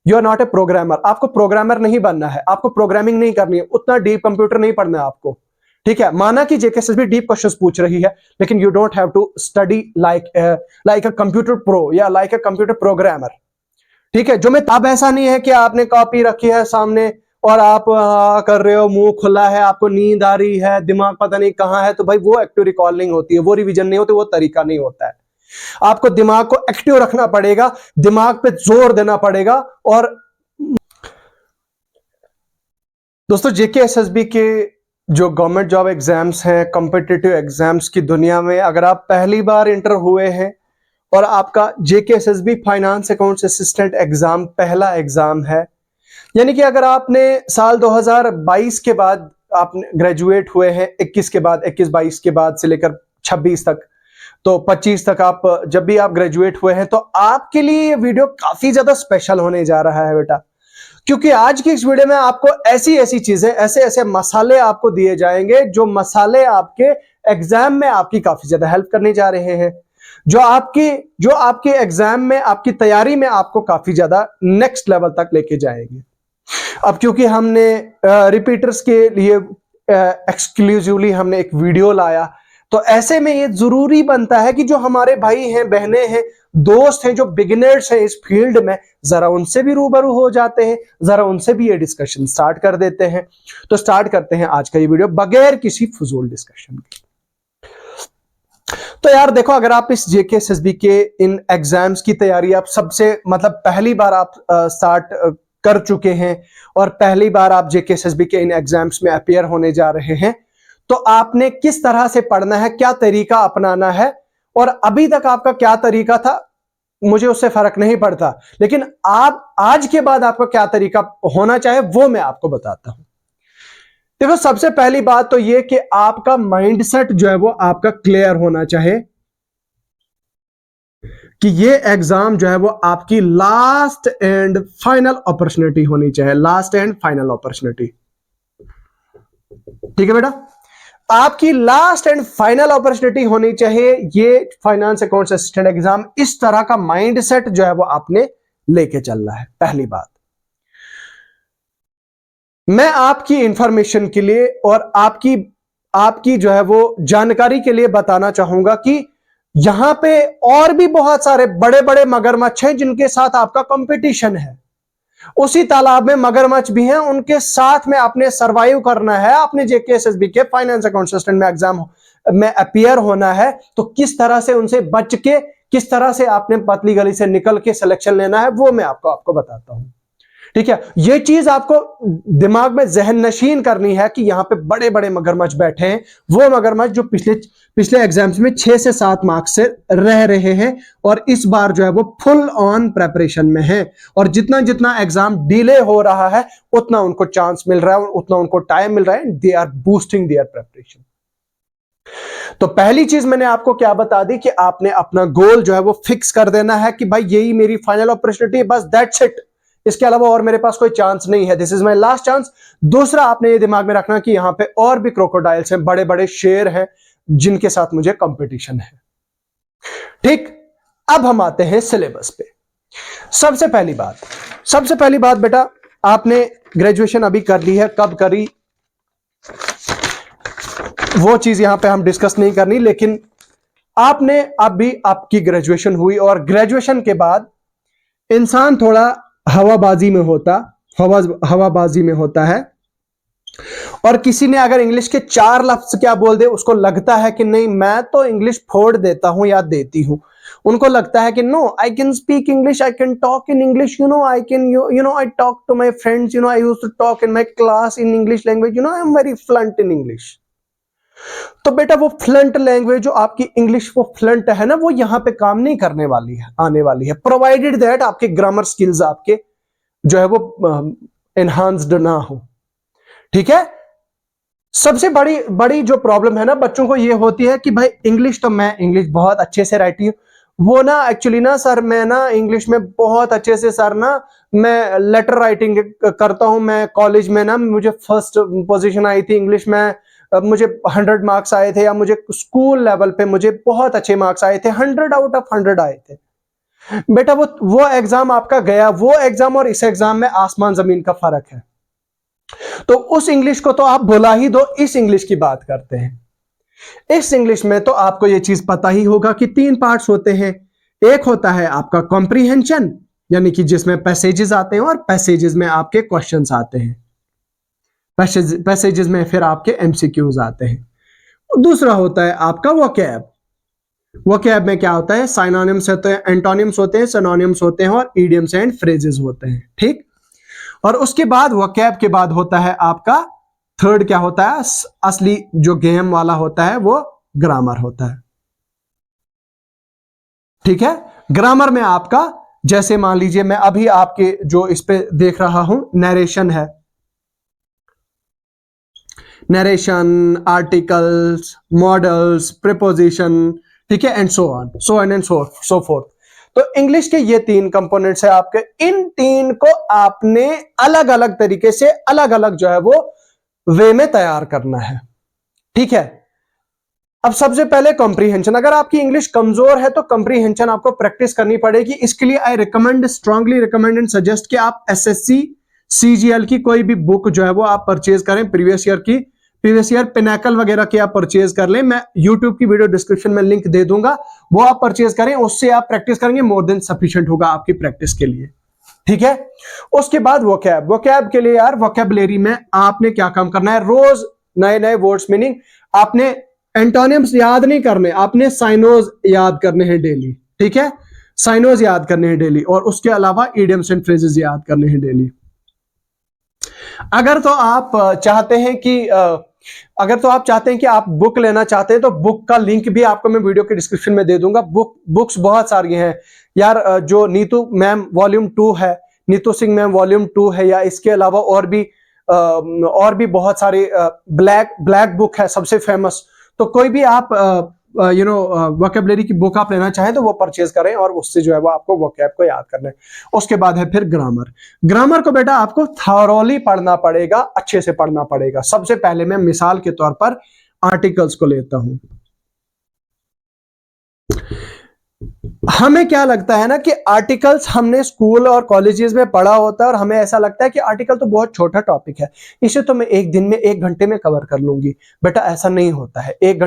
You are not a programmer. आपको programmer नहीं बनना है, आपको प्रोग्रामिंग नहीं करनी है, उतना डीप कंप्यूटर नहीं पढ़ना है आपको, ठीक है। माना कि जेकेएसएसबी डीप क्वेश्चंस पूछ रही है, लेकिन you don't have to study like a computer pro या लाइक अ कंप्यूटर प्रोग्रामर, ठीक है। जो मैं अब ऐसा नहीं है कि आपने कॉपी रखी है सामने और आप कर रहे हो, मुंह खुला है, आपको नींद आ रही है, दिमाग पता नहीं कहां है, तो भाई वो एक्टिव रिकॉल नहीं होती है, वो रिवीजन नहीं होती, वो तरीका नहीं होता है। आपको दिमाग को एक्टिव रखना पड़ेगा, दिमाग पे जोर देना पड़ेगा। और दोस्तों जेकेएसएसबी के जो गवर्नमेंट जॉब एग्जाम्स हैं, कॉम्पिटिटिव एग्जाम्स की दुनिया में अगर आप पहली बार इंटर हुए हैं और आपका JKSSB finance accounts assistant exam पहला एग्जाम है, यानी कि अगर आपने साल 2022 के बाद आपने ग्रेजुएट हुए हैं, 21 के बाद, 21-22 के बाद से लेकर 26 तक, तो 25 तक आप जब भी आप ग्रेजुएट हुए हैं, तो आपके लिए ये वीडियो काफी ज्यादा स्पेशल होने जा रहा है बेटा, क्योंकि आज की इस वीडियो में आपको ऐसी ऐसी चीजें, ऐसे ऐसे मसाले आपको दिए जाएंगे, जो मसाले आपके एग्जाम में आपकी काफी ज्यादा हेल्प करने जा रहे हैं, जो आपके एग्जाम में, आपकी तैयारी में आपको काफी ज्यादा नेक्स्ट लेवल तक लेके जाएंगे। अब क्योंकि हमने रिपीटर्स के लिए एक्सक्लूसिवली हमने एक वीडियो लाया, तो ऐसे में ये जरूरी बनता है कि जो हमारे भाई हैं, बहनें हैं, दोस्त हैं, जो बिगिनर्स हैं इस फील्ड में, जरा उनसे भी रूबरू हो जाते हैं, जरा उनसे भी ये डिस्कशन स्टार्ट कर देते हैं। तो स्टार्ट करते हैं आज का ये वीडियो बगैर किसी फजूल डिस्कशन के। तो यार देखो, अगर आप इस जेकेएसएसबी के इन एग्जाम्स की तैयारी आप सबसे मतलब पहली बार आप स्टार्ट कर चुके हैं और पहली बार आप जेकेएसएसबी के इन एग्जाम्स में अपीयर होने जा रहे हैं, तो आपने किस तरह से पढ़ना है, क्या तरीका अपनाना है, और अभी तक आपका क्या तरीका था, मुझे उससे फर्क नहीं पड़ता, लेकिन आप आज के बाद आपका क्या तरीका होना चाहिए वो मैं आपको बताता हूं। देखो, सबसे पहली बात तो यह कि आपका माइंडसेट जो है वो आपका क्लियर होना चाहिए कि ये एग्जाम जो है वो आपकी लास्ट एंड फाइनल अपॉर्चुनिटी होनी चाहिए, लास्ट एंड फाइनल अपॉर्चुनिटी, ठीक है बेटा। आपकी लास्ट एंड फाइनल अपॉर्चुनिटी होनी चाहिए ये फाइनेंस अकाउंट्स असिस्टेंट एग्जाम। इस तरह का माइंडसेट जो है वो आपने लेके चलना है। पहली बात, मैं आपकी इंफॉर्मेशन के लिए और आपकी जो है वो जानकारी के लिए बताना चाहूंगा कि यहां पे और भी बहुत सारे बड़े बड़े मगरमच्छ हैं जिनके साथ आपका कंपटीशन है। उसी तालाब में मगरमच्छ भी हैं, उनके साथ में आपने सरवाइव करना है, आपने जेकेएसएसबी के फाइनेंस अकाउंट असिस्टेंट में एग्जाम में अपीयर होना है। तो किस तरह से उनसे बच के, किस तरह से आपने पतली गली से निकल के सिलेक्शन लेना है, वो मैं आपको बताता हूं, ठीक है। ये चीज आपको दिमाग में जहन नशीन करनी है कि यहां पे बड़े बड़े मगरमच्छ बैठे हैं, वो मगरमच्छ जो पिछले एग्जाम्स में 6 से 7 मार्क्स से रह रहे हैं और इस बार जो है वो फुल ऑन प्रेपरेशन में है। और जितना जितना एग्जाम डिले हो रहा है उतना उनको चांस मिल रहा है, उतना उनको टाइम मिल रहा है, they are boosting their preparation. तो पहली चीज मैंने आपको क्या बता दी कि आपने अपना गोल जो है वो फिक्स कर देना है कि भाई यही मेरी फाइनल अपॉर्चुनिटी है, बस दैट्स इट, इसके अलावा और मेरे पास कोई चांस नहीं है, this is my last chance. दूसरा, आपने ये दिमाग में रखना कि यहां पे और भी क्रोकोडाइल्स हैं, बड़े बड़े शेर हैं जिनके साथ मुझे कंपटीशन है, ठीक। अब हम आते हैं सिलेबस पे। सबसे पहली बात बेटा, आपने ग्रेजुएशन अभी कर ली है, कब करी वो चीज यहां पे हम डिस्कस नहीं करनी, लेकिन आपने अभी आपकी ग्रेजुएशन हुई और ग्रेजुएशन के बाद इंसान थोड़ा हवाबाजी में होता है। और किसी ने अगर इंग्लिश के 4 लफ्ज क्या बोल दे, उसको लगता है कि नहीं मैं तो इंग्लिश फोड़ देता हूं या देती हूं। उनको लगता है कि no, I can speak English, I can talk in English, I can I talk to my friends, I used to talk in my class in English language, I am very fluent in English. तो बेटा वो फ्लंट language जो आपकी English वो फ्लंट है ना, वो यहां पे काम नहीं करने वाली है, आने वाली है, प्रोवाइडेड दैट आपके ग्रामर स्किल्स आपके जो है वो एनहांस्ड ना हो, ठीक है। सबसे बड़ी जो प्रॉब्लम है ना बच्चों को ये होती है कि भाई इंग्लिश तो मैं इंग्लिश बहुत अच्छे से रहती हूँ, वो ना एक्चुअली ना सर मैं ना इंग्लिश में बहुत अच्छे से सर ना मैं लेटर राइटिंग करता हूं, मैं कॉलेज में ना मुझे फर्स्ट पोजीशन आई थी इंग्लिश में, मुझे 100 मार्क्स आए थे, या मुझे स्कूल लेवल पे मुझे बहुत अच्छे मार्क्स आए थे, 100 आउट ऑफ 100 आए थे। बेटा वो एग्जाम आपका गया, वो एग्जाम और इस एग्जाम में आसमान जमीन का फर्क है। तो उस इंग्लिश को तो आप भुला ही दो, इस इंग्लिश की बात करते हैं। इस इंग्लिश में तो आपको यह चीज पता ही होगा कि 3 पार्ट्स होते हैं। एक होता है आपका कॉम्प्रीहेंशन, यानी कि जिसमें पैसेजेस आते हैं और पैसेजेस में आपके क्वेश्चंस आते हैं, पैसेजेस में फिर आपके एमसीक्यूज आते हैं। दूसरा होता है आपका वोकैब। वोकैब में क्या होता है, साइनोनिम्स होते हैं, एंटोनिम्स होते हैं, सिनोनिम्स होते हैं और इडियम्स एंड फ्रेजेस होते हैं, ठीक। और उसके बाद वोकैब के बाद होता है आपका थर्ड, क्या होता है, असली जो गेम वाला होता है वो ग्रामर होता है, ठीक है। ग्रामर में आपका, जैसे मान लीजिए मैं अभी आपके जो इस पे देख रहा हूं, नरेशन है, नरेशन, आर्टिकल्स, मॉडल्स, प्रीपोजिशन, ठीक है, and so on, so on and so fourth. तो इंग्लिश के ये 3 कंपोनेंट्स है आपके। इन 3 को आपने अलग अलग तरीके से, अलग अलग जो है वो वे में तैयार करना है, ठीक है। अब सबसे पहले कॉम्प्रीहेंशन। अगर आपकी इंग्लिश कमजोर है तो कॉम्प्रीहेंशन आपको प्रैक्टिस करनी पड़ेगी। इसके लिए I recommend, strongly recommend and suggest कि आप एसएससी सीजीएल की कोई भी बुक जो है वो आप परचेज करें, प्रीवियस ईयर की, प्रीवियस ईयर पिनाकल वगैरह की आप परचेज कर लें। मैं यूट्यूब की वीडियो डिस्क्रिप्शन में लिंक दे दूंगा, वो आप परचेज करें, उससे आप प्रैक्टिस करेंगे, मोर देन सफिशिएंट होगा आपकी प्रैक्टिस के लिए, ठीक है। उसके बाद वोकैब। वोकैब के लिए यार, वोकैबुलरी में आपने क्या काम करना है, रोज नए नए वर्ड्स, मीनिंग आपने एंटोनिम्स याद नहीं करने, आपने साइनोज याद करने हैं डेली, ठीक है, साइनोज याद करने हैं डेली, और उसके अलावा इडियम्स एंड फ्रेजेस याद करने हैं डेली। अगर तो आप चाहते हैं कि आप बुक लेना चाहते हैं तो बुक का लिंक भी आपको मैं वीडियो के डिस्क्रिप्शन में दे दूंगा। बुक्स बहुत सारी हैं यार, जो नीतू मैम वॉल्यूम 2 है, नीतू सिंह मैम वॉल्यूम 2 है, या इसके अलावा और भी बहुत सारे, ब्लैक बुक है सबसे फेमस। तो कोई भी आप वोकैबुलरी की बुक आप लेना चाहें तो वो परचेज करें, और उससे जो है वो आपको वोकैब को याद करना है। उसके बाद है फिर ग्रामर। ग्रामर को बेटा आपको थॉरोली पढ़ना पड़ेगा, अच्छे से पढ़ना पड़ेगा। सबसे पहले मैं मिसाल के तौर पर आर्टिकल्स को लेता हूं। हमें क्या लगता है ना कि आर्टिकल्स हमने स्कूल और कॉलेजेस में पढ़ा होता है, और हमें ऐसा लगता है कि आर्टिकल तो बहुत छोटा टॉपिक है, इसे तो मैं एक दिन में 1 घंटे में कवर कर लूंगी। बेटा ऐसा नहीं होता है। 1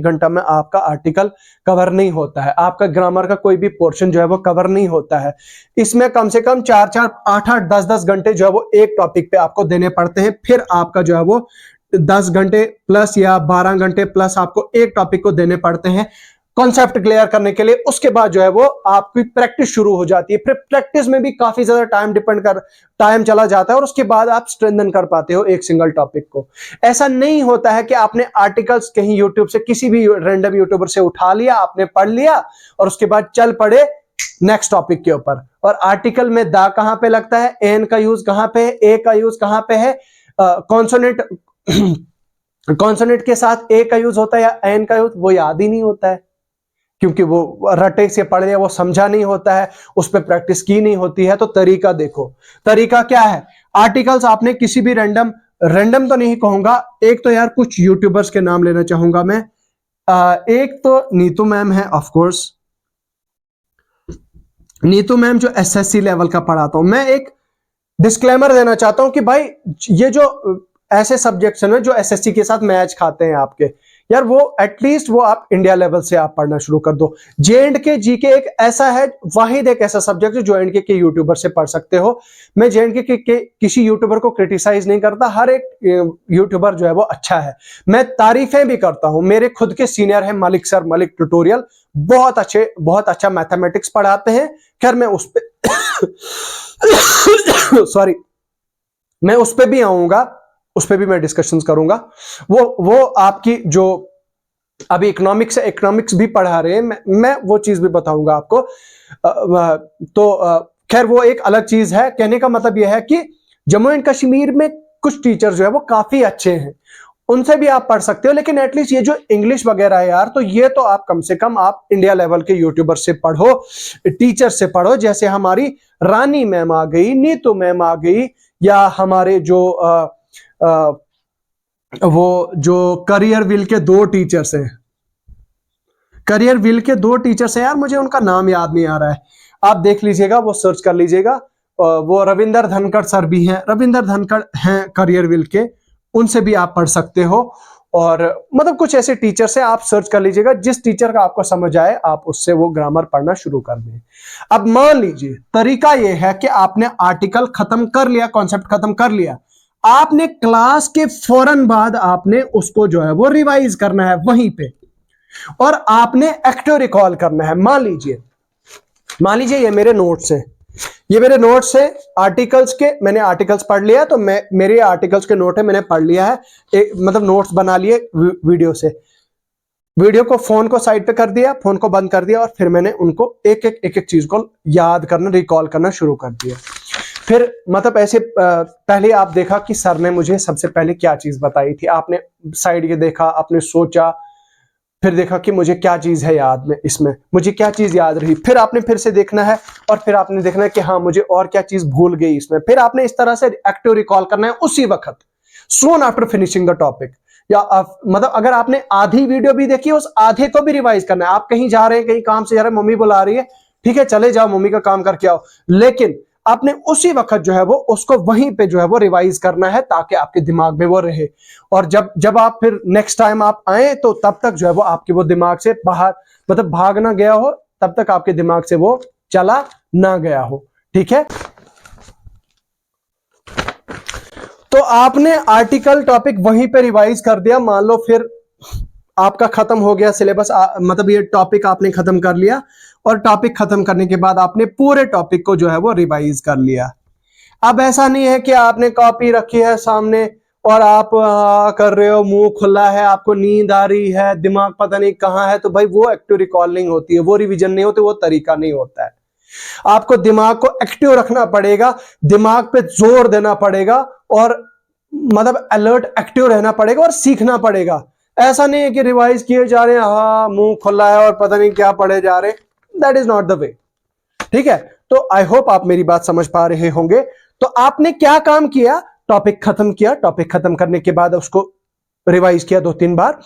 घंटा में आपका आर्टिकल कवर नहीं होता है, आपका ग्रामर का कोई भी पोर्शन जो है वो कवर नहीं होता है। इसमें कम से कम 4-4, 8-8, 10-10 घंटे जो है वो एक टॉपिक पे आपको देने पड़ते हैं। फिर आपका जो है वो 10 घंटे प्लस या 12 घंटे प्लस आपको एक टॉपिक को देने पड़ते हैं कॉन्सेप्ट क्लियर करने के लिए। उसके बाद जो है वो आपकी प्रैक्टिस शुरू हो जाती है। फिर प्रैक्टिस में भी काफी ज्यादा टाइम चला जाता है, और उसके बाद आप स्ट्रेंथन कर पाते हो एक सिंगल टॉपिक को। ऐसा नहीं होता है कि आपने आर्टिकल्स कहीं यूट्यूब से, किसी भी रैंडम यूट्यूबर से उठा लिया, आपने पढ़ लिया और उसके बाद चल पड़े नेक्स्ट टॉपिक के ऊपर। और आर्टिकल में दा कहां पे लगता है, एन का यूज कहां पे है, ए का यूज कहां पे है, कॉन्सोनेंट कॉन्सोनेंट के साथ ए का यूज होता है या एन का यूज, वो याद ही नहीं होता है, क्योंकि वो रटे से पढ़ लिया, वो समझा नहीं होता है, उस पर प्रैक्टिस की नहीं होती है। तो तरीका देखो, तरीका क्या है। आर्टिकल्स आपने किसी भी रैंडम तो नहीं कहूंगा, एक तो यार कुछ यूट्यूबर्स के नाम लेना चाहूंगा मैं। एक तो नीतू मैम है, ऑफ कोर्स नीतू मैम जो एसएससी लेवल का पढ़ाता हूं मैं। एक डिस्क्लेमर देना चाहता हूं कि भाई ये जो ऐसे सब्जेक्ट्स हैं जो एसएससी के साथ मैच खाते हैं आपके, यार वो एटलीस्ट वो आप इंडिया लेवल से आप पढ़ना शुरू कर दो। जेएंडके जीके एक ऐसा है, वाहिद एक ऐसा सब्जेक्ट है जो जेएंडके के यूट्यूबर से पढ़ सकते हो। मैं जेएंडके के किसी यूट्यूबर को क्रिटिसाइज नहीं करता, हर एक यूट्यूबर जो है वो अच्छा है, मैं तारीफें भी करता हूं। मेरे खुद के सीनियर है मलिक सर, मलिक ट्यूटोरियल, बहुत अच्छा मैथमेटिक्स पढ़ाते हैं। खैर मैं उस पर सॉरी, मैं उस पर भी आऊंगा, उस पर भी मैं डिस्कशंस करूंगा। वो आपकी जो अभी इकोनॉमिक्स भी पढ़ा रहे हैं, मैं वो चीज भी बताऊंगा आपको। तो खैर वो एक अलग चीज है। कहने का मतलब यह है कि जम्मू एंड कश्मीर में कुछ टीचर जो है वो काफी अच्छे हैं, उनसे भी आप पढ़ सकते हो। लेकिन एटलीस्ट ये जो इंग्लिश वगैरह है यार, तो ये तो आप कम से कम आप इंडिया लेवल के यूट्यूबर से पढ़ो, टीचर से पढ़ो। जैसे हमारी रानी मैम आ गई, नीतू मैम आ गई, या हमारे वो जो करियर विल के 2 टीचर्स हैं, करियर विल के 2 टीचर्स हैं यार, मुझे उनका नाम याद नहीं आ रहा है। आप देख लीजिएगा, वो सर्च कर लीजिएगा। वो रविंदर धनखड़ सर भी हैं, रविंदर धनखड़ हैं करियर विल के, उनसे भी आप पढ़ सकते हो। और मतलब कुछ ऐसे टीचर से आप सर्च कर लीजिएगा, जिस टीचर का आपको समझ आए आप उससे वो ग्रामर पढ़ना शुरू कर दें। अब मान लीजिए तरीका ये है कि आपने आर्टिकल खत्म कर लिया, कॉन्सेप्ट खत्म कर लिया, आपने क्लास के फौरन बाद आपने उसको जो है वो रिवाइज करना है वहीं पे, और आपने एक्टिव रिकॉल करना है। मान लीजिए ये मेरे नोट्स हैं, ये मेरे नोट्स है आर्टिकल्स के, मैंने आर्टिकल्स पढ़ लिया, तो मैं मेरे आर्टिकल्स के नोट है, मैंने पढ़ लिया है, मतलब नोट्स बना लिए वीडियो से। वीडियो को फोन को साइड पे कर दिया, फोन को बंद कर दिया, और फिर मैंने उनको एक एक चीज को याद करना, रिकॉल करना शुरू कर दिया। फिर मतलब ऐसे पहले आप देखा कि सर ने मुझे सबसे पहले क्या चीज बताई थी, आपने साइड ये देखा, आपने सोचा, फिर देखा कि मुझे क्या चीज है याद में, इसमें मुझे क्या चीज याद रही, फिर आपने फिर से देखना है, और फिर आपने देखना है कि हाँ मुझे और क्या चीज भूल गई इसमें, फिर आपने इस तरह से एक्टिव रिकॉल करना है उसी वक्त, soon after finishing the topic. या मतलब अगर आपने आधी वीडियो भी देखी, उस आधे को भी रिवाइज करना है। आप कहीं जा रहे हैं, कहीं काम से जा रहे हैं, मम्मी बुला रही है, ठीक है चले जाओ, मम्मी का काम करके आओ, लेकिन आपने उसी वक्त जो है वो उसको वहीं पे जो है वो रिवाइज करना है, ताकि आपके दिमाग में वो रहे। और जब आप फिर नेक्स्ट टाइम आप आए, तो तब तक जो है वो आपके वो दिमाग से बाहर, मतलब भाग ना गया हो, तब तक आपके दिमाग से वो चला ना गया हो, ठीक है। तो आपने आर्टिकल टॉपिक वहीं पे रिवाइज कर दिया, मान लो फिर आपका खत्म हो गया सिलेबस, मतलब ये टॉपिक आपने खत्म कर लिया, और टॉपिक खत्म करने के बाद आपने पूरे टॉपिक को जो है वो रिवाइज कर लिया। अब ऐसा नहीं है कि आपने कॉपी रखी है सामने और आप कर रहे हो, मुंह खुला है, आपको नींद आ रही है, दिमाग पता नहीं कहां है, तो भाई वो एक्टिव रिकॉल नहीं होती है, वो रिवीजन नहीं होती, वो तरीका नहीं होता है। आपको दिमाग को एक्टिव रखना पड़ेगा, दिमाग पे जोर देना पड़ेगा, और मतलब अलर्ट एक्टिव रहना पड़ेगा और सीखना पड़ेगा। ऐसा नहीं है कि रिवाइज किए जा रहे हैं, हाँ मुंह खुला है और पता नहीं क्या पढ़े जा रहे, that is not the way, ठीक है। तो आई होप आप मेरी बात समझ पा रहे होंगे। तो आपने क्या काम किया, टॉपिक खत्म किया, टॉपिक खत्म करने के बाद उसको रिवाइज किया 2-3 बार,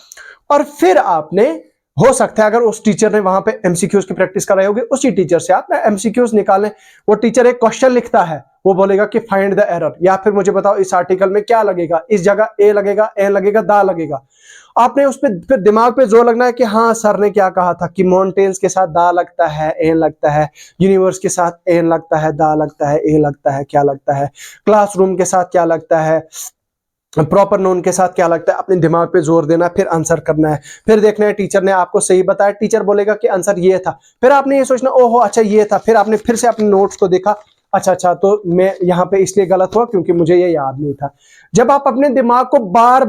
और फिर आपने, हो सकता है अगर उस टीचर ने वहां पे एमसीक्यूज की प्रैक्टिस कराई होगी, उसी टीचर से आप एमसीक्यूज निकालें। वो टीचर एक क्वेश्चन लिखता है, वो बोलेगा कि फाइंड द एरर, या फिर मुझे बताओ इस आर्टिकल में क्या लगेगा, इस जगह ए लगेगा, ए लगेगा, दा लगेगा। आपने उस पर फिर दिमाग पे जोर लगना है कि हाँ सर ने क्या कहा था, कि माउंटेन्स के साथ दा लगता है, एन लगता है, यूनिवर्स के साथ एन लगता है, दा लगता है, ए लगता है, क्या लगता है, क्लासरूम के साथ क्या लगता है, प्रॉपर नोन के साथ क्या लगता है। अपने दिमाग पे जोर देना, फिर आंसर करना है, फिर देखना है टीचर ने आपको सही बताया, टीचर बोलेगा कि आंसर ये था, फिर आपने ये सोचना ओहो अच्छा ये था, फिर आपने फिर से अपने नोट्स को देखा, अच्छा तो मैं यहाँ पे इसलिए गलत हुआ क्योंकि मुझे ये याद नहीं था। जब आप अपने दिमाग को बार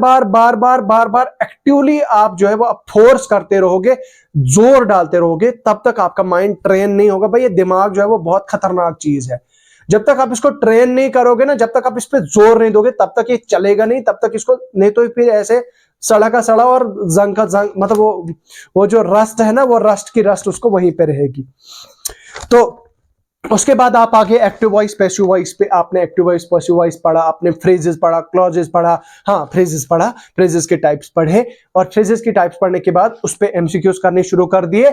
बार एक्टिवली आप जो है वो फोर्स करते रहोगे, जोर डालते रहोगे, तब तक आपका माइंड ट्रेन नहीं होगा। भाई ये दिमाग जो है वो बहुत खतरनाक चीज है, जब तक आप इसको ट्रेन नहीं करोगे ना, जब तक आप इस पे जोर नहीं दोगे, तब तक ये चलेगा नहीं, तब तक इसको नहीं, तो फिर ऐसे सड़ा का सड़ा और जंग का जंग, मतलब वो जो रस्ट है ना, वो रस्ट की रस्ट उसको वहीं पे रहेगी। तो उसके बाद आप आगे एक्टिव वॉइस पैसिव वॉइस पे, आपने एक्टिव वॉइस पैसिव वॉइस पढ़ा, आपने फ्रेजेस पढ़ा, क्लॉजेस पढ़ा, हाँ फ्रेजेस पढ़ा, फ्रेजेस के टाइप्स पढ़े, और फ्रेजेस की टाइप्स पढ़ने के बाद उस पे एमसीक्यूज करने शुरू कर दिए।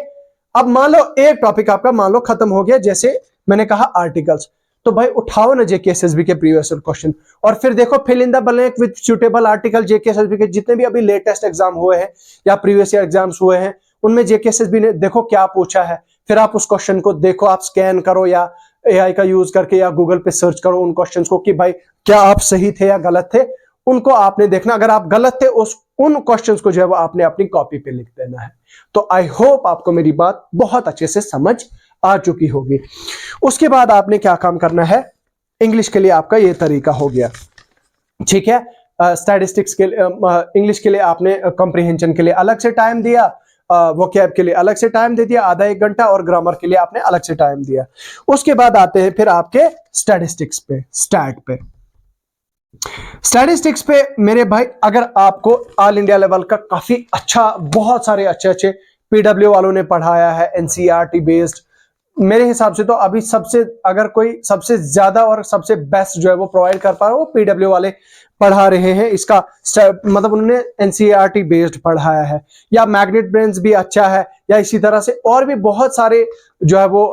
अब मान लो एक टॉपिक आपका मान लो खत्म हो गया, जैसे मैंने कहा आर्टिकल्स, तो भाई उठाओ ना जेकेएसएसबी के प्रीवियस क्वेश्चन, और फिर देखो fill in the blank with suitable article. JKSSB के जितने भी अभी लेटेस्ट एग्जाम हुए हैं या प्रीवियस ईयर एग्जाम्स हुए हैं, उनमें जेकेएसएसबी ने देखो क्या पूछा है, फिर आप उस क्वेश्चन को देखो, आप स्कैन करो या एआई का यूज करके या गूगल पे सर्च करो उन क्वेश्चंस को कि भाई क्या आप सही थे या गलत थे, उनको आपने देखना। अगर आप गलत थे उन क्वेश्चंस को जो है वो आपने अपनी कॉपी पे लिख देना है। तो आई होप आपको मेरी बात बहुत अच्छे से समझ आ चुकी होगी। उसके बाद आपने क्या काम करना है, इंग्लिश के लिए आपका ये तरीका हो गया, ठीक है। स्टैटिस्टिक्स के लिए, इंग्लिश के लिए आपने कॉम्प्रिहेंशन के लिए अलग से टाइम दिया, वोकैब के लिए अलग से टाइम दे दिया आधा 1 घंटा, और ग्रामर के लिए आपने अलग से टाइम दिया। उसके बाद आते हैं फिर आपके स्टैटिस्टिक्स पे, स्टैटिस्टिक्स पे मेरे भाई, अगर आपको ऑल इंडिया लेवल का काफी अच्छा, बहुत सारे अच्छे पीडब्ल्यू वालों ने पढ़ाया है, एनसीईआरटी बेस्ड, मेरे हिसाब से तो अभी सबसे, अगर कोई सबसे ज्यादा और सबसे बेस्ट जो है वो प्रोवाइड कर पा रहा है, वो पीडब्ल्यू वाले पढ़ा रहे हैं। इसका मतलब उन्होंने एनसीईआरटी बेस्ड पढ़ाया है, या मैग्नेट ब्रेन्स भी अच्छा है, या इसी तरह से और भी बहुत सारे जो है वो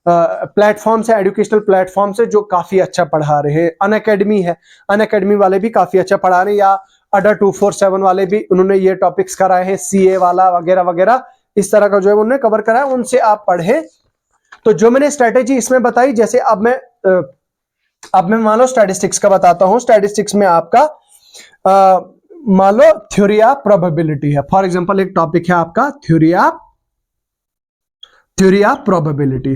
प्लेटफॉर्म से, एजुकेशनल प्लेटफॉर्म से जो काफी अच्छा पढ़ा रहे हैं। अनअकैडमी है, अनअकैडमी वाले भी काफी अच्छा पढ़ा रहे हैं, या अडा 247 वाले भी उन्होंने ये टॉपिक्स कराए हैं, सीए वाला वगैरह वगैरह इस तरह का जो है उन्होंने कवर कराया, उनसे आप पढ़े। तो जो मैंने स्ट्रेटेजी इसमें बताई, जैसे अब मैं मान लो स्टैटिस्टिक्स का बताता हूं। स्टैटिस्टिक्स में आपका मान लो थ्योरी ऑफ प्रोबेबिलिटी है, फॉर एग्जांपल एक टॉपिक है आपका theory of probability.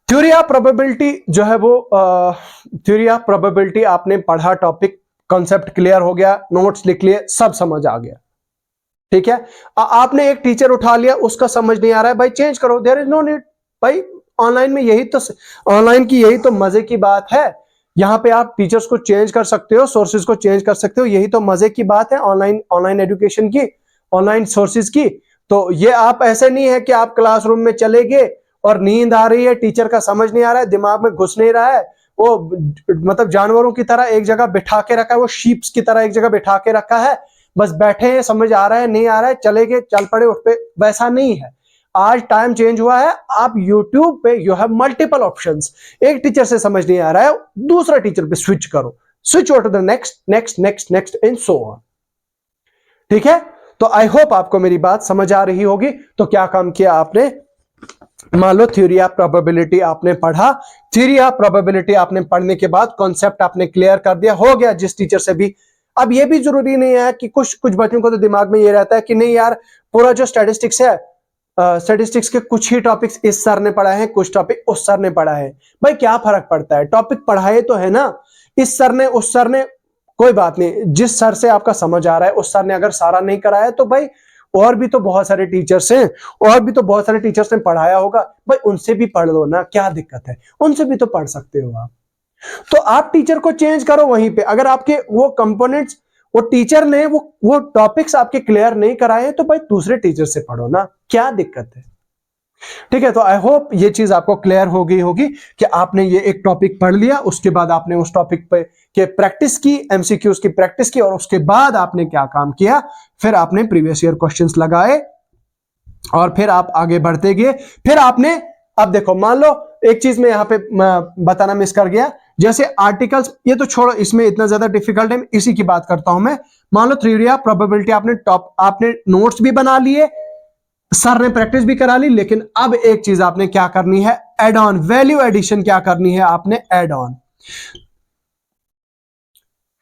Theory of probability जो है वो थ्योरी ऑफ प्रोबेबिलिटी आपने पढ़ा, टॉपिक कॉन्सेप्ट क्लियर हो गया, नोट्स लिख लिए, सब समझ आ गया, ठीक है। आपने एक टीचर उठा लिया, उसका समझ नहीं आ रहा है, भाई चेंज करो, देयर इज नो नीड। भाई ऑनलाइन में ऑनलाइन की यही तो मजे की बात है, यहां पे आप टीचर्स को चेंज कर सकते हो, सोर्सेज को चेंज कर सकते हो, यही तो मजे की बात है ऑनलाइन एजुकेशन की, ऑनलाइन सोर्सेज की। तो ये आप ऐसे नहीं है कि आप क्लासरूम में चले गए और नींद आ रही है, टीचर का समझ नहीं आ रहा है, दिमाग में घुस नहीं रहा है, वो मतलब जानवरों की तरह एक जगह बिठा के रखा है, वो शीप्स की तरह एक जगह बिठा के रखा है, बस बैठे हैं, समझ आ रहा है नहीं आ रहा है, चले गए, चल पड़े, उठ पे, वैसा नहीं है। आज टाइम चेंज हुआ है, आप YouTube पे यू हैव मल्टीपल ऑप्शंस। एक टीचर से समझ नहीं आ रहा है, दूसरा टीचर पे स्विच करो, switch over to the next next next next and so on, ठीक है। तो आई होप आपको मेरी बात समझ आ रही होगी। तो क्या काम किया आपने, मान लो थ्योरी ऑफ प्रोबेबिलिटी आपने पढ़ा, थ्योरी ऑफ प्रोबेबिलिटी आपने पढ़ने के बाद कॉन्सेप्ट आपने क्लियर कर दिया, हो गया जिस टीचर से भी। अब ये भी जरूरी नहीं है कि कुछ बच्चों को तो दिमाग में ये रहता है कि नहीं यार, पूरा जो स्टैटिस्टिक्स है, स्टैटिस्टिक्स के कुछ ही टॉपिक्स इस सर ने पढ़ा है, कुछ टॉपिक उस सर ने पढ़ा है। भाई क्या फर्क पड़ता है, टॉपिक पढ़ाए तो है ना, इस सर ने उस सर ने, कोई बात नहीं, जिस सर से आपका समझ आ रहा है उस सर ने अगर सारा नहीं कराया तो भाई और भी तो बहुत सारे टीचर्स हैं, और भी तो बहुत सारे टीचर्स ने पढ़ाया होगा, भाई उनसे भी पढ़ लो ना, क्या दिक्कत है, उनसे भी तो पढ़ सकते हो आप। तो आप टीचर को चेंज करो वहीं पे, अगर आपके वो कंपोनेंट्स, वो टीचर ने वो टॉपिक्स आपके क्लियर नहीं कराए तो भाई दूसरे टीचर से पढ़ो ना, क्या दिक्कत है, ठीक है। तो आई होप ये चीज आपको क्लियर हो गई होगी कि आपने ये एक टॉपिक पढ़ लिया, उसके बाद आपने उस टॉपिक पे के प्रैक्टिस की, एमसीक्यूज की प्रैक्टिस की, और उसके बाद आपने क्या काम किया, फिर आपने प्रीवियस ईयर क्वेश्चंस लगाए और फिर आप आगे बढ़ते गए। फिर आपने, अब देखो मान लो एक चीज में यहां पे बताना मिस कर गया, जैसे आर्टिकल्स, ये तो छोड़ो, इसमें इतना ज्यादा डिफिकल्ट है, इसी की बात करता हूं मैं। मान लो थ्योरी ऑफ प्रोबेबिलिटी आपने नोट्स भी बना लिए, सर ने प्रैक्टिस भी करा ली, लेकिन अब एक चीज आपने क्या करनी है, एड ऑन, वैल्यू एडिशन क्या करनी है आपने, एड ऑन।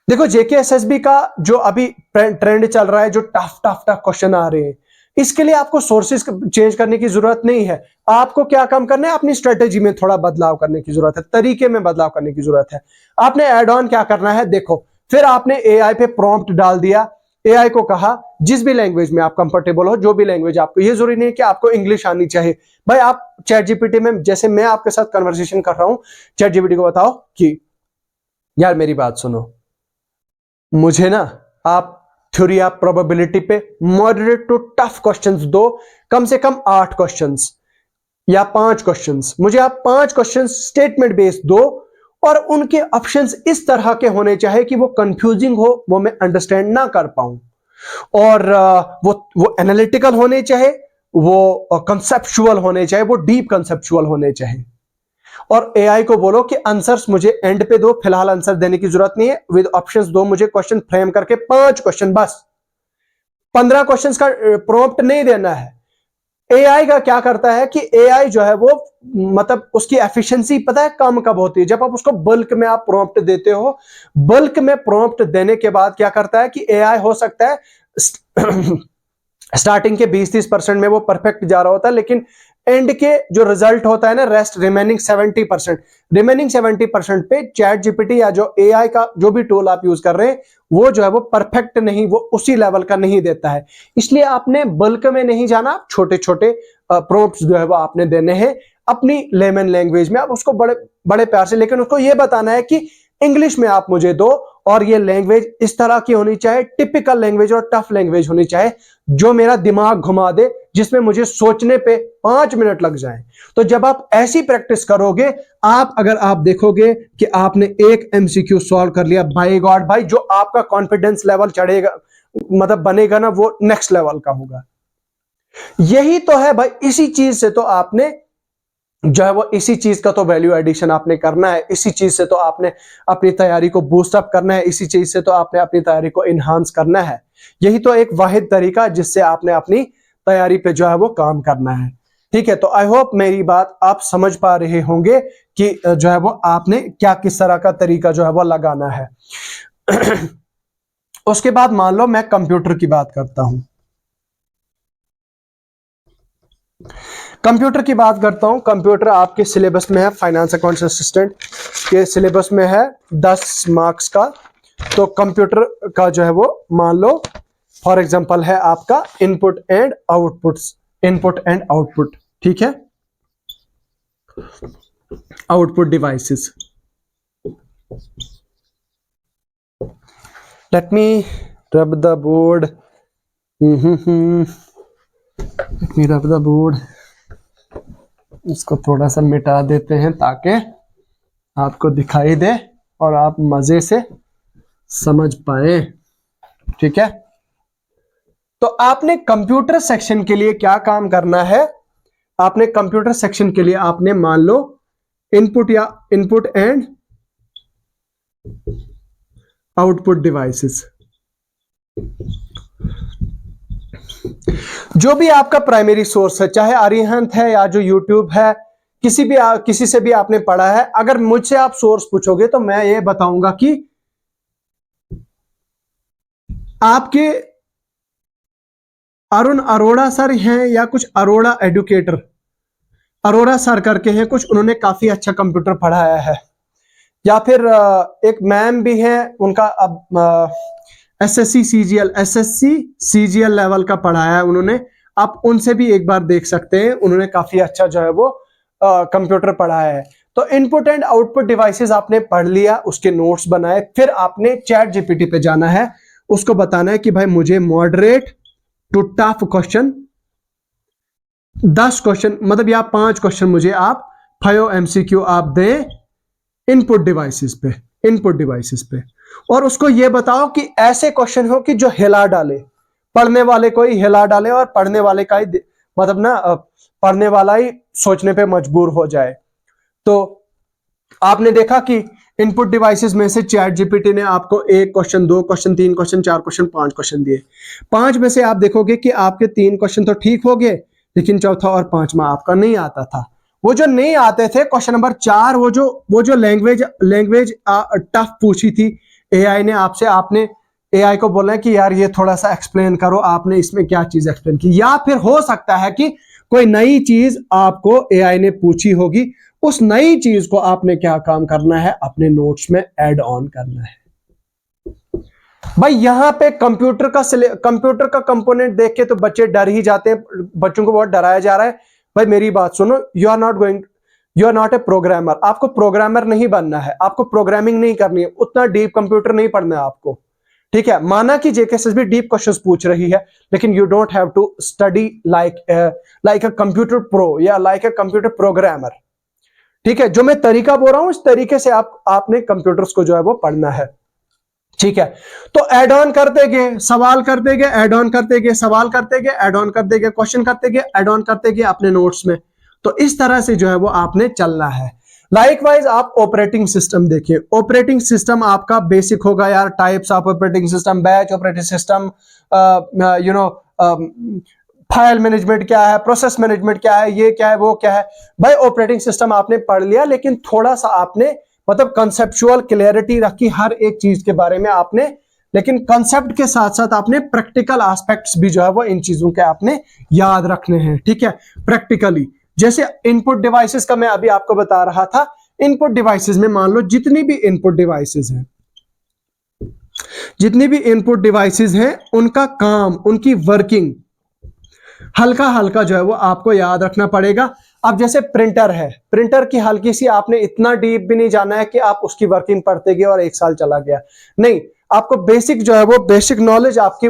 देखो जेकेएसएसबी का जो अभी ट्रेंड चल रहा है, जो टफ टफ टफ क्वेश्चन आ रहे हैं, इसके लिए आपको सोर्सेज चेंज करने की जरूरत नहीं है। आपको क्या काम करना है, अपनी स्ट्रेटेजी में थोड़ा बदलाव करने की जरूरत है, तरीके में बदलाव करने की जरूरत है। आपने एड ऑन क्या करना है, देखो, फिर आपने एआई पे प्रॉम्प्ट डाल दिया, एआई को कहा जिस भी लैंग्वेज में आप कंफर्टेबल हो, जो भी लैंग्वेज आपको, ये जरूरी नहीं है कि आपको इंग्लिश आनी चाहिए। भाई आप चैट जीपीटी में, जैसे मैं आपके साथ कन्वर्सेशन कर रहा हूं, चैट जीपीटी को बताओ कि यार मेरी बात सुनो, मुझे ना आप थ्योरी ऑफ प्रोबेबिलिटी पे मॉडरेट टू टफ क्वेश्चंस दो, कम से कम 8 क्वेश्चंस या 5 क्वेश्चंस, मुझे आप 5 क्वेश्चंस स्टेटमेंट बेस्ड दो, और उनके ऑप्शंस इस तरह के होने चाहिए कि वो कंफ्यूजिंग हो, वो मैं अंडरस्टैंड ना कर पाऊं, और वो एनालिटिकल होने चाहिए, वो कंसेप्चुअल होने चाहिए, वो डीप कंसेप्चुअल होने चाहिए। और एआई को बोलो कि आंसर्स मुझे एंड पे दो, फिलहाल आंसर देने की जरूरत नहीं है, विद ऑप्शंस दो मुझे, क्वेश्चन फ्रेम करके 5 क्वेश्चन, बस 15 क्वेश्चंस का प्रॉम्प्ट नहीं देना है। एआई का क्या करता है कि एआई जो है वो, मतलब उसकी एफिशिएंसी पता है कम कब होती है, जब आप उसको बल्क में आप प्रॉम्प्ट देते हो। बल्क में प्रॉम्प्ट देने के बाद क्या करता है कि एआई हो सकता है स्टार्टिंग के 20-30% में वो परफेक्ट जा रहा होता है, लेकिन एंड के जो रिजल्ट होता है ना, रेस्ट रिमेनिंग 70% पे चैट जीपीटी या जो एआई का जो भी टूल आप यूज कर रहे हैं, वो जो है वो परफेक्ट नहीं, वो उसी लेवल का नहीं देता है। इसलिए आपने बल्क में नहीं जाना, छोटे छोटे प्रॉम्प्ट्स जो है वो आपने देने हैं अपनी लेमन लैंग्वेज में, आप उसको बड़े बड़े प्यार से, लेकिन उसको ये बताना है कि इंग्लिश में आप मुझे दो, और ये लैंग्वेज इस तरह की होनी चाहिए, टिपिकल लैंग्वेज और टफ लैंग्वेज होनी चाहिए, जो मेरा दिमाग घुमा दे, जिसमें मुझे सोचने पे 5 मिनट लग जाए। तो जब आप ऐसी प्रैक्टिस करोगे, अगर आप देखोगे कि आपने एक एमसीक्यू सॉल्व कर लिया, बाय गॉड भाई, जो आपका कॉन्फिडेंस लेवल चढ़ेगा, मतलब बनेगा ना, वो नेक्स्ट लेवल का होगा। यही तो है भाई, इसी चीज से तो आपने जो है वो, इसी चीज का तो वैल्यू एडिशन आपने करना है, इसी चीज से तो आपने अपनी तैयारी को बूस्ट अप करना है, इसी चीज से तो आपने अपनी तैयारी को इनहांस करना है। यही तो एक वाहिद तरीका जिससे आपने अपनी तैयारी पे जो है वो काम करना है। ठीक है, तो आई होप मेरी बात आप समझ पा रहे होंगे कि जो है वो आपने क्या किस तरह का तरीका जो है वो लगाना है। उसके बाद मान लो मैं कंप्यूटर की बात करता हूं, कंप्यूटर की बात करता हूं। कंप्यूटर आपके सिलेबस में है, फाइनेंस अकाउंट्स असिस्टेंट के सिलेबस में है 10 मार्क्स का। तो कंप्यूटर का जो है वो मान लो फॉर एग्जांपल है आपका input and outputs, input and output, ठीक है, आउटपुट डिवाइसेस। लेट मी रब द बोर्ड, लेट मी रब द बोर्ड। इसको थोड़ा सा मिटा देते हैं ताकि आपको दिखाई दे और आप मजे से समझ पाए। ठीक है, तो आपने कंप्यूटर सेक्शन के लिए क्या काम करना है, आपने कंप्यूटर सेक्शन के लिए आपने मान लो इनपुट या इनपुट एंड आउटपुट डिवाइसेस, जो भी आपका प्राइमरी सोर्स है, चाहे अरिहंत है या जो यूट्यूब है, किसी से भी आपने पढ़ा है। अगर मुझसे आप सोर्स पूछोगे तो मैं ये बताऊंगा कि आपके अरुण अरोड़ा सर हैं या कुछ अरोड़ा एडुकेटर, अरोड़ा सर करके हैं कुछ, उन्होंने काफी अच्छा कंप्यूटर पढ़ाया है। या फिर एक मैम भी हैं, उनका अब एसएससी सीजीएल लेवल का पढ़ाया है उन्होंने, आप उनसे भी एक बार देख सकते हैं, उन्होंने काफी अच्छा जो है वो कंप्यूटर पढ़ाया है। तो इनपुट एंड आउटपुट डिवाइसेस आपने पढ़ लिया, उसके नोट्स बनाए, फिर आपने चैट जीपीटी पे जाना है, उसको बताना है कि भाई मुझे moderate to tough question 10 question, मतलब या 5 क्वेश्चन मुझे आप 5 एमसीक्यू आप दें इनपुट डिवाइसेस पे, इनपुट डिवाइसेस पे, और उसको ये बताओ कि ऐसे क्वेश्चन हो कि जो हिला डाले, पढ़ने वाले को ही हिला डाले और पढ़ने वाले का ही मतलब ना पढ़ने वाला ही सोचने पे मजबूर हो जाए। तो आपने देखा कि इनपुट डिवाइसेस में से चैट जीपीटी ने आपको 1 question, 2 question, 3 question, 4 question, 5 question दिए। 5 में से आप देखोगे कि आपके 3 क्वेश्चन तो ठीक हो गए, लेकिन चौथा और 5वां आपका नहीं आता था। वो जो नहीं आते थे, क्वेश्चन नंबर 4, वो जो लैंग्वेज टफ पूछी थी एआई ने आपसे, आपने एआई को बोला कि यार ये थोड़ा सा एक्सप्लेन करो, आपने इसमें क्या चीज एक्सप्लेन की। या फिर हो सकता है कि कोई नई चीज आपको एआई ने पूछी होगी, उस नई चीज को आपने क्या काम करना है, अपने नोट्स में ऐड ऑन करना है। भाई यहां पे कंप्यूटर का कंपोनेंट देख के तो बच्चे डर ही जाते हैं, बच्चों को बहुत डराया जा रहा है। भाई मेरी बात सुनो, you are not a programmer, आपको प्रोग्रामर नहीं बनना है, आपको प्रोग्रामिंग नहीं करनी है, उतना डीप कंप्यूटर नहीं पढ़ना है आपको। ठीक है, माना कि जेकेएसएसबी डीप क्वेश्चंस पूछ रही है, लेकिन you don't have to study like a computer pro या लाइक अ कंप्यूटर प्रोग्रामर। ठीक है, जो मैं तरीका बोल रहा हूं इस तरीके से आपने कंप्यूटर्स को जो है वो पढ़ना है। ठीक है, तो एड ऑन करते गए, सवाल करते गए, एड ऑन करते गए, सवाल करते गए, एड ऑन करते गए, क्वेश्चन करते गए, एड ऑन करते गए अपने नोट्स में। तो इस तरह से जो है वो आपने चलना है। लाइकवाइज आप ऑपरेटिंग सिस्टम देखिए, ऑपरेटिंग सिस्टम आपका बेसिक होगा यार, types of operating system, batch operating system, file management क्या है, प्रोसेस मैनेजमेंट क्या है, ये क्या है, वो क्या है। भाई ऑपरेटिंग सिस्टम आपने पढ़ लिया, लेकिन थोड़ा सा आपने मतलब कंसेप्चुअल क्लैरिटी रखी हर एक चीज के बारे में आपने, लेकिन कंसेप्ट के साथ साथ आपने प्रैक्टिकल एस्पेक्ट्स भी जो है वो इन चीजों के आपने याद रखने हैं। ठीक है, प्रैक्टिकली जैसे इनपुट डिवाइसेस का मैं अभी आपको बता रहा था, इनपुट डिवाइसेस में मान लो जितनी भी इनपुट डिवाइसेस हैं, जितनी भी इनपुट डिवाइसेस हैं, उनका काम, उनकी वर्किंग हल्का हल्का जो है वो आपको याद रखना पड़ेगा। अब जैसे प्रिंटर है, प्रिंटर की हल्की सी, आपने इतना डीप भी नहीं जाना है कि आप उसकी वर्किंग पढ़ते गए और 1 साल चला गया, नहीं, आपको बेसिक जो है वो बेसिक नॉलेज आपकी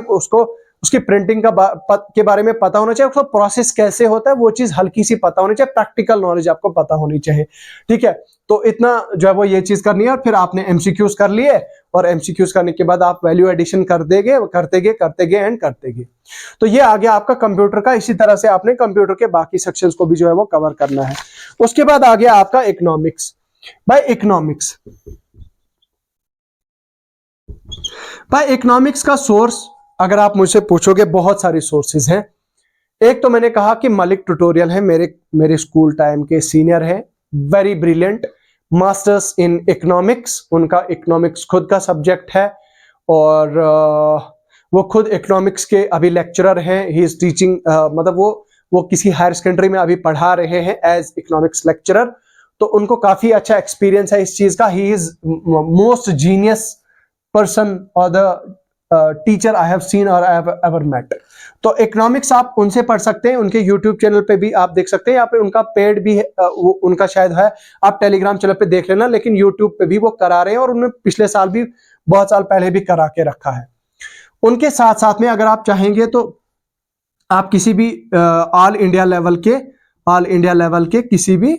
उसकी प्रिंटिंग के बारे में पता होना चाहिए, उसका प्रोसेस कैसे होता है वो चीज हल्की सी पता होनी चाहिए, प्रैक्टिकल नॉलेज आपको पता होनी चाहिए। ठीक है, तो इतना जो है वो ये चीज करनी है, और फिर आपने एमसीक्यूज कर लिए, और एमसीक्यूज करने के बाद आप वैल्यू एडिशन कर देंगे, करते गए। तो ये आ गया आपका कंप्यूटर का। इसी तरह से आपने कंप्यूटर के बाकी सेक्शंस को भी जो है वो कवर करना है। उसके बाद आ गया आपका इकोनॉमिक्स। भाई इकोनॉमिक्स का सोर्स अगर आप मुझसे पूछोगे, बहुत सारे सोर्सेज हैं। एक तो मैंने कहा कि मलिक ट्यूटोरियल है, मेरे स्कूल टाइम के सीनियर है, very brilliant, masters in economics, उनका इकोनॉमिक्स खुद का सब्जेक्ट है और वो खुद इकोनॉमिक्स के अभी लेक्चरर हैं। ही इज टीचिंग, मतलब वो किसी हायर सेकेंडरी में अभी पढ़ा रहे हैं एज इकोनॉमिक्स लेक्चरर। तो उनको काफी अच्छा एक्सपीरियंस है इस चीज का। He is most genius person और the teacher I have seen और आई हैव एवर मेट। तो इकोनॉमिक्स आप उनसे पढ़ सकते हैं, उनके यूट्यूब चैनल पे भी आप देख सकते हैं, या फिर उनका पेड भी है, उनका शायद है, आप टेलीग्राम चैनल पे देख लेना, लेकिन यूट्यूब पे भी वो करा रहे हैं और उन्होंने पिछले साल भी, बहुत साल पहले भी करा के रखा है। उनके साथ साथ में अगर आप चाहेंगे तो आप किसी भी ऑल इंडिया लेवल के किसी भी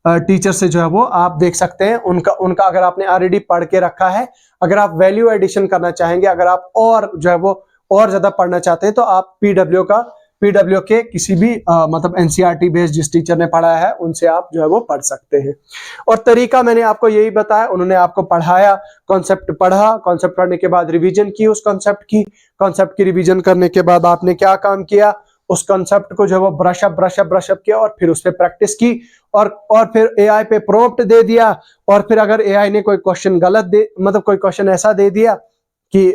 टीचर से जो है वो आप देख सकते हैं। उनका अगर आपने ऑलरेडी पढ़ के रखा है, अगर आप वैल्यू एडिशन करना चाहेंगे, अगर आप और जो है वो और ज्यादा पढ़ना चाहते हैं, तो आप पीडब्ल्यू के किसी भी मतलब एनसीईआरटी बेस्ड जिस टीचर ने पढ़ाया है उनसे आप जो है वो पढ़ सकते हैं। और तरीका मैंने आपको यही बताया, उन्होंने आपको पढ़ाया, कॉन्सेप्ट पढ़ा, कॉन्सेप्ट पढ़ने के बाद रिवीजन की उस कॉन्सेप्ट की रिवीजन करने के बाद आपने क्या काम किया, उस कॉन्सेप्ट को जो है वो ब्रश अप किया और फिर उस पर प्रैक्टिस की और फिर एआई पे प्रॉम्प्ट दे दिया। और फिर अगर एआई ने कोई क्वेश्चन मतलब कोई क्वेश्चन ऐसा दे दिया कि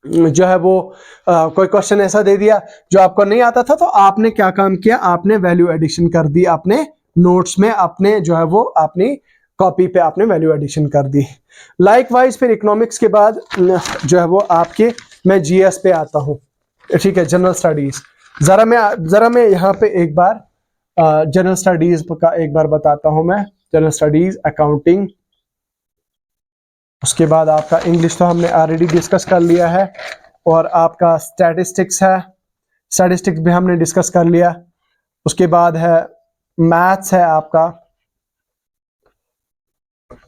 जो है वो कोई क्वेश्चन ऐसा दे दिया जो आपको नहीं आता था, तो आपने क्या काम किया, आपने वैल्यू एडिशन कर दी, अपने नोट्स में, अपने जो है वो अपनी कॉपी पे आपने वैल्यू एडिशन कर दी। लाइकवाइज फिर इकोनॉमिक्स के बाद जो है वो आपके, मैं जीएस पे आता हूँ, ठीक है, जनरल स्टडीज। जरा मैं यहाँ पे एक बार जनरल स्टडीज का एक बार बताता हूं मैं। जनरल स्टडीज, अकाउंटिंग, उसके बाद आपका इंग्लिश तो हमने ऑलरेडी डिस्कस कर लिया है, और आपका स्टैटिस्टिक्स है, स्टैटिस्टिक्स भी हमने डिस्कस कर लिया। उसके बाद है मैथ्स है आपका,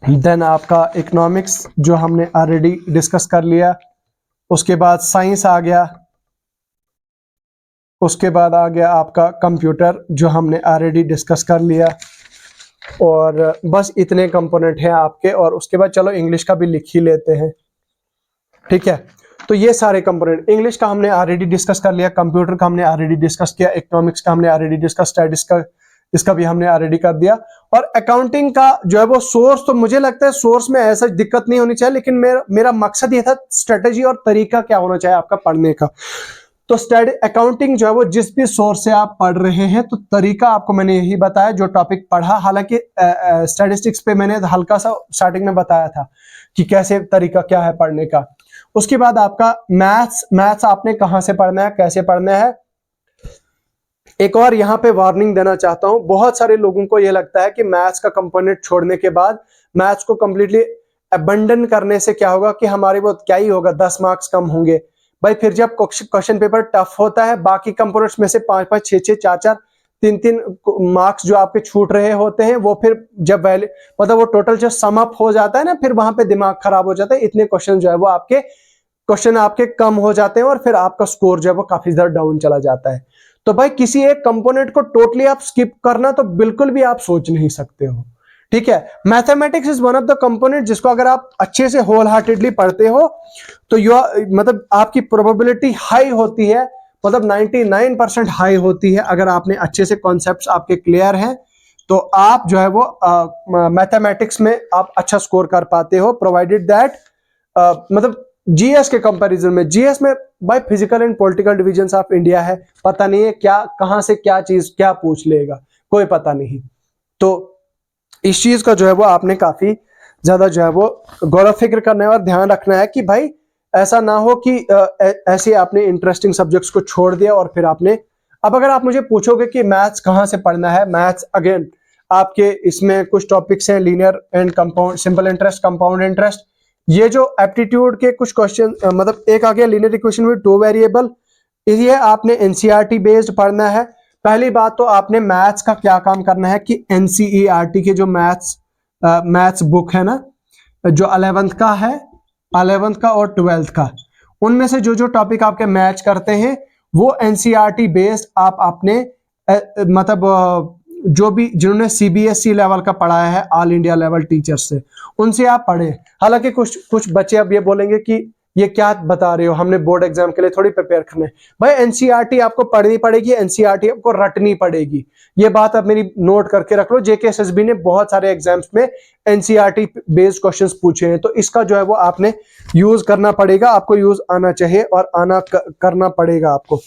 देन आपका इकोनॉमिक्स जो हमने ऑलरेडी डिस्कस कर लिया। उसके बाद साइंस आ गया, उसके बाद आ गया आपका कंप्यूटर जो हमने ऑलरेडी डिस्कस कर लिया। और बस इतने कंपोनेंट हैं आपके। और उसके बाद चलो इंग्लिश का भी लिख ही लेते हैं, ठीक है। तो ये सारे कंपोनेंट, इंग्लिश का हमने ऑलरेडी डिस्कस कर लिया, कंप्यूटर का हमने ऑलरेडी डिस्कस किया, इकोनॉमिक्स का हमने ऑलरेडी डिस्कस, स्टडीज का इसका भी हमने ऑलरेडी कर दिया। और अकाउंटिंग का जो है वो सोर्स, तो मुझे लगता है सोर्स में ऐसा दिक्कत नहीं होनी चाहिए, लेकिन मेरा मकसद ये था स्ट्रेटेजी और तरीका क्या होना चाहिए आपका पढ़ने का। तो अकाउंटिंग जो है वो जिस भी सोर्स से आप पढ़ रहे हैं, तो तरीका आपको मैंने यही बताया जो टॉपिक पढ़ा। हालांकि स्टैटिस्टिक्स पे मैंने हल्का सा स्टार्टिंग में बताया था कि कैसे तरीका क्या है पढ़ने का। उसके बाद आपका मैथ्स आपने कहां से पढ़ना है, कैसे पढ़ना है। एक और यहाँ पे वार्निंग देना चाहता हूं, बहुत सारे लोगों को यह लगता है कि मैथ्स का कंपोनेंट छोड़ने के बाद, मैथ्स को कंप्लीटली अबंडन करने से क्या होगा कि हमारे वो क्या ही होगा, 10 मार्क्स कम होंगे। भाई फिर जब क्वेश्चन पेपर टफ होता है, बाकी कंपोनेंट्स में से 5-5, 6-6, 4-4, 3-3 मार्क्स जो आपके छूट रहे होते हैं, वो फिर जब मतलब वो टोटल जो सम अप हो जाता है ना, फिर वहां पे दिमाग खराब हो जाता है। इतने क्वेश्चन जो है वो आपके कम हो जाते हैं और फिर आपका स्कोर जो है वो काफी ज्यादा डाउन चला जाता है। तो भाई किसी एक कंपोनेंट को टोटली आप स्किप करना तो बिल्कुल भी आप सोच नहीं सकते हो, ठीक है। Mathematics is one of the component जिसको अगर आप अच्छे से होल हार्टेडली पढ़ते हो तो मतलब आपकी प्रोबेबिलिटी हाई होती है, मतलब 99% हाई होती है। अगर आपने अच्छे से कॉन्सेप्ट्स आपके क्लियर हैं तो आप जो है वो मैथमेटिक्स में आप अच्छा स्कोर कर पाते हो, प्रोवाइडेड दैट मतलब जीएस के कंपैरिजन में, जीएस में भाई physical and political divisions of India है, पता नहीं है क्या कहां से क्या चीज क्या पूछ लेगा, कोई पता नहीं। तो इस चीज का जो है वो आपने काफी ज्यादा जो है वो गौर फिक्र करना है और ध्यान रखना है कि भाई ऐसा ना हो कि ऐसे आपने इंटरेस्टिंग सब्जेक्ट्स को छोड़ दिया और फिर आपने, अब अगर आप मुझे पूछोगे कि मैथ्स कहां से पढ़ना है, मैथ्स अगेन आपके इसमें कुछ टॉपिक्स हैं, linear and compound, simple interest, compound interest, ये जो एप्टीट्यूड के कुछ क्वेश्चन, मतलब एक आ गया लीनियर इक्वेशन विद 2 वेरिएबल, ये आपने एनसीईआरटी बेस्ड पढ़ना है। पहली बात तो आपने मैथ्स का क्या काम करना है कि एनसीईआरटी के जो मैथ्स बुक है ना, जो 11th का है, 11th का और 12th का, उनमें से जो जो टॉपिक आपके मैच करते हैं वो एनसीईआरटी बेस्ड आप अपने मतलब जो भी जिन्होंने सीबीएसई लेवल का पढ़ाया है ऑल इंडिया लेवल टीचर से, उनसे आप पढ़ें। हालांकि कुछ बच्चे अब ये बोलेंगे कि ये क्या बता रहे हो, हमने बोर्ड एग्जाम के लिए थोड़ी प्रिपेयर करना है। भाई एनसीईआरटी आपको पढ़नी पड़ेगी, एनसीईआरटी आपको रटनी पड़ेगी, ये बात आप मेरी नोट करके रख लो। जेकेएसएसबी ने बहुत सारे एग्जाम्स में एनसीईआरटी बेस्ड क्वेश्चंस पूछे हैं, तो इसका जो है वो आपने यूज करना पड़ेगा, आपको यूज आना चाहिए और आना करना पड़ेगा आपको।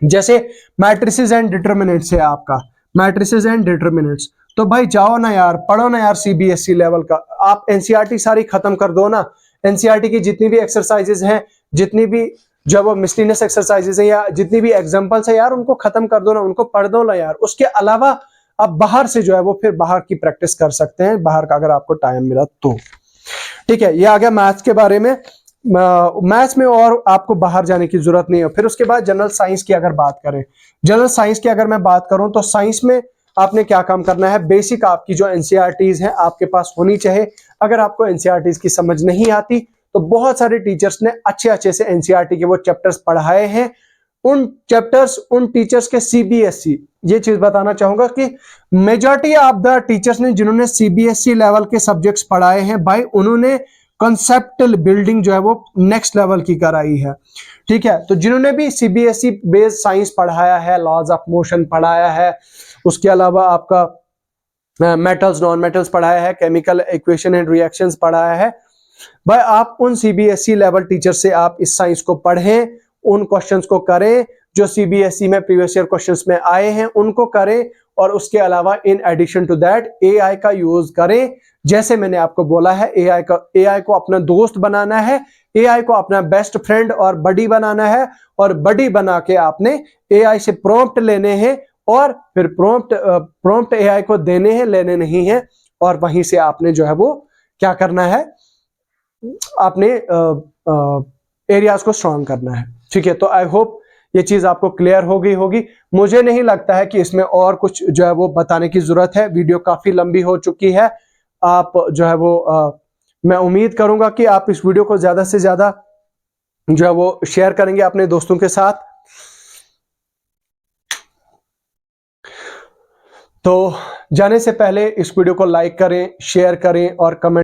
जैसे मैट्रिसेस एंड डिटर्मिनेंट्स है आपका, मैट्रिसेस एंड डिटर्मिनेंट्स, तो भाई जाओ ना यार, पढ़ो ना यार सीबीएसई लेवल का, आप एनसीईआरटी सारी खत्म कर दो ना। एनसीईआरटी की जितनी भी एक्सरसाइजेज हैं, जितनी भी जो वो मिसलिनियस एक्सरसाइजेज हैं या जितनी भी एग्जांपल्स है यार, उनको खत्म कर दो ना, उनको पढ़ दो ना यार। उसके अलावा आप बाहर से जो है वो फिर बाहर की प्रैक्टिस कर सकते हैं, बाहर का अगर आपको टाइम मिला तो। ठीक है, ये आ गया मैथ्स के बारे में। मैथ्स में और आपको बाहर जाने की जरूरत नहीं है। फिर उसके बाद जनरल साइंस की अगर बात करें, जनरल साइंस की अगर मैं बात करूं तो साइंस में आपने क्या काम करना है, बेसिक आपकी जो एनसीईआरटीज है आपके पास होनी चाहिए। अगर आपको एनसीईआरटीज की समझ नहीं आती तो बहुत सारे टीचर्स ने अच्छे अच्छे से एनसीईआरटी के वो चैप्टर्स पढ़ाए हैं, उन चैप्टर्स उन टीचर्स के सीबीएसई, ये चीज बताना चाहूंगा कि मेजॉरिटी ऑफ द टीचर्स ने जिन्होंने सीबीएसई लेवल के सब्जेक्ट्स पढ़ाए हैं भाई, उन्होंने कॉन्सेप्टल बिल्डिंग जो है वो नेक्स्ट लेवल की कराई है। ठीक है, तो जिन्होंने भी सीबीएसई बेस्ड साइंस पढ़ाया है, लॉज ऑफ मोशन पढ़ाया है, उसके अलावा आपका मेटल्स नॉन मेटल्स पढ़ाया है, केमिकल इक्वेशन एंड रिएक्शंस पढ़ाया है, भाई आप उन सीबीएसई लेवल टीचर से आप इस साइंस को पढ़ें, उन क्वेश्चंस को करें जो सीबीएसई में प्रीवियस ईयर क्वेश्चंस में आए हैं, उनको करें। और उसके अलावा in addition to that AI का यूज करें। जैसे मैंने आपको बोला है, एआई को अपना दोस्त बनाना है, एआई को अपना बेस्ट फ्रेंड और बडी बनाना है, और बडी बना के आपने एआई से प्रॉम्प्ट लेने हैं और फिर प्रॉम्प्ट एआई को देने हैं, लेने नहीं है। और वहीं से आपने जो है वो क्या करना है, आपने एरियाज को स्ट्रॉन्ग करना है। ठीक है, तो आई होप ये चीज आपको क्लियर हो गई होगी। मुझे नहीं लगता है कि इसमें और कुछ जो है वो बताने की जरूरत है, वीडियो काफी लंबी हो चुकी है। आप जो है वो मैं उम्मीद करूंगा कि आप इस वीडियो को ज्यादा से ज्यादा जो है वो शेयर करेंगे अपने दोस्तों के साथ। तो जाने से पहले इस वीडियो को लाइक करें, शेयर करें और कमेंट